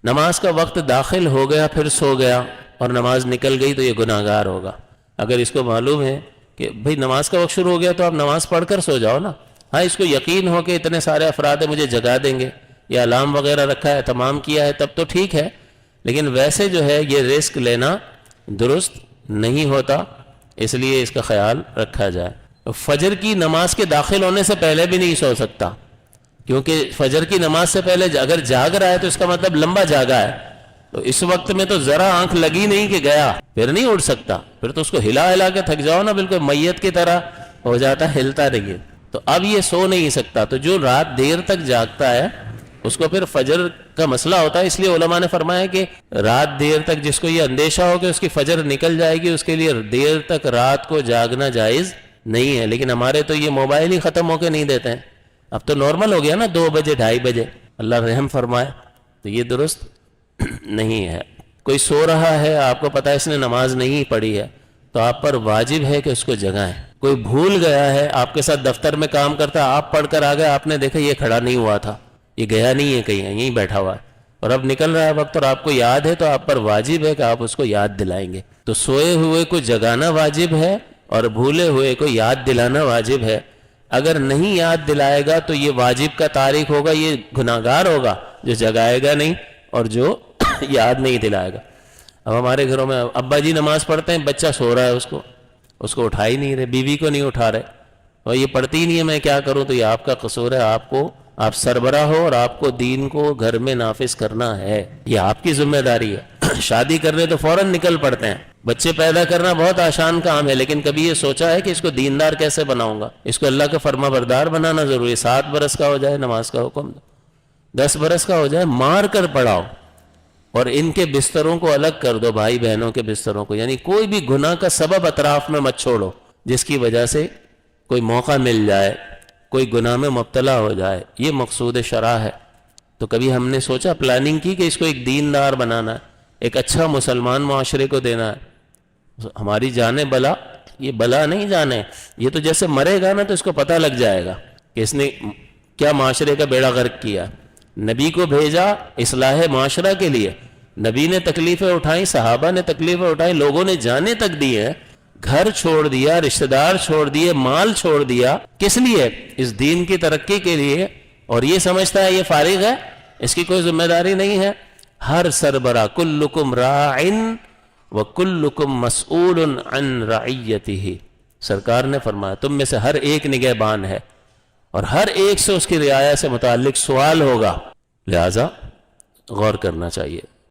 نماز کا وقت داخل ہو گیا پھر سو گیا اور نماز نکل گئی تو یہ گناہگار ہوگا۔ اگر اس کو معلوم ہے کہ بھئی نماز کا وقت شروع ہو گیا تو آپ نماز پڑھ کر سو جاؤ نا، ہاں اس کو یقین ہو کہ اتنے سارے افراد ہیں مجھے جگا دیں گے، یا الارم وغیرہ رکھا ہے تمام کیا ہے، تب تو ٹھیک ہے، لیکن ویسے جو ہے یہ رسک لینا درست نہیں ہوتا، اس لیے اس کا خیال رکھا جائے۔ فجر کی نماز کے داخل ہونے سے پہلے بھی نہیں سو سکتا، کیونکہ فجر کی نماز سے پہلے اگر جاگ رہا ہے تو اس کا مطلب لمبا جاگا ہے، تو اس وقت میں تو ذرا آنکھ لگی نہیں کہ گیا، پھر نہیں اٹھ سکتا، پھر تو اس کو ہلا ہلا کے تھک جاؤ نا، بالکل میت کی طرح ہو جاتا، ہلتا رہیے، تو اب یہ سو نہیں سکتا۔ تو جو رات دیر تک جاگتا ہے اس کو پھر فجر کا مسئلہ ہوتا ہے، اس لیے علماء نے فرمایا کہ رات دیر تک جس کو یہ اندیشہ ہو کہ اس کی فجر نکل جائے گی، اس کے لیے دیر تک رات کو جاگنا جائز نہیں ہے۔ لیکن ہمارے تو یہ موبائل ہی ختم ہو کے نہیں دیتے ہیں، اب تو نارمل ہو گیا نا 2 بجے 2:30 بجے، اللہ رحم فرمائے، تو یہ درست نہیں ہے۔ کوئی سو رہا ہے، آپ کو پتہ ہے اس نے نماز نہیں پڑھی ہے، تو آپ پر واجب ہے کہ اس کو جگائیں۔ کوئی بھول گیا ہے، آپ کے ساتھ دفتر میں کام کرتا ہے، آپ پڑھ کر آ گئے، آپ نے دیکھا یہ کھڑا نہیں ہوا تھا، یہ گیا نہیں ہے کہیں، یہیں بیٹھا ہوا ہے، اور اب نکل رہا ہے وقت اور آپ کو یاد ہے، تو آپ پر واجب ہے کہ آپ اس کو یاد دلائیں گے۔ تو سوئے ہوئے کو جگانا واجب ہے اور بھولے ہوئے کو یاد دلانا واجب ہے۔ اگر نہیں یاد دلائے گا تو یہ واجب کا تارک ہوگا، یہ گناہگار ہوگا جو جگائے گا نہیں اور جو یاد نہیں دلائے گا۔ اب ہمارے گھروں میں ابا جی نماز پڑھتے ہیں، بچہ سو رہا ہے، اس کو اٹھا ہی نہیں رہے، بیوی کو نہیں اٹھا رہے، اور یہ پڑھتی ہی نہیں ہے، میں کیا کروں؟ تو یہ آپ کا قصور ہے، آپ سربراہ ہو اور آپ کو دین کو گھر میں نافذ کرنا ہے، یہ آپ کی ذمہ داری ہے۔ شادی کرنے تو فوراً نکل پڑتے ہیں، بچے پیدا کرنا بہت آسان کام ہے، لیکن کبھی یہ سوچا ہے کہ اس کو دیندار کیسے بناؤں گا، اس کو اللہ کا فرما بردار بنانا ضروری ہے۔ 7 برس کا ہو جائے نماز کا حکم دو، 10 برس کا ہو جائے مار کر پڑھاؤ، اور ان کے بستروں کو الگ کر دو، بھائی بہنوں کے بستروں کو، یعنی کوئی بھی گناہ کا سبب اطراف میں مت چھوڑو جس کی وجہ سے کوئی موقع مل جائے، کوئی گناہ میں مبتلا ہو جائے، یہ مقصود شرع ہے۔ تو کبھی ہم نے سوچا، پلاننگ کی کہ اس کو ایک دیندار بنانا ہے، ایک اچھا مسلمان معاشرے کو دینا ہے۔ ہماری جانے بلا، یہ بلا نہیں جانے، یہ تو جیسے مرے گا نا تو اس کو پتہ لگ جائے گا کہ اس نے کیا معاشرے کا بیڑا غرق کیا۔ نبی کو بھیجا اصلاح معاشرہ کے لیے، نبی نے تکلیفیں اٹھائیں، صحابہ نے تکلیفیں اٹھائیں، لوگوں نے جانے تک دی ہیں، گھر چھوڑ دیا، رشتہ دار چھوڑ دیے، مال چھوڑ دیا، کس لیے؟ اس دین کی ترقی کے لیے، اور یہ سمجھتا ہے یہ فارغ ہے، اس کی کوئی ذمہ داری نہیں ہے۔ ہر سربراہ، کلکم راع وکلکم مسئول عن رعیتہ، سرکار نے فرمایا تم میں سے ہر ایک نگہبان ہے اور ہر ایک سے اس کی رعایا سے متعلق سوال ہوگا، لہذا غور کرنا چاہیے۔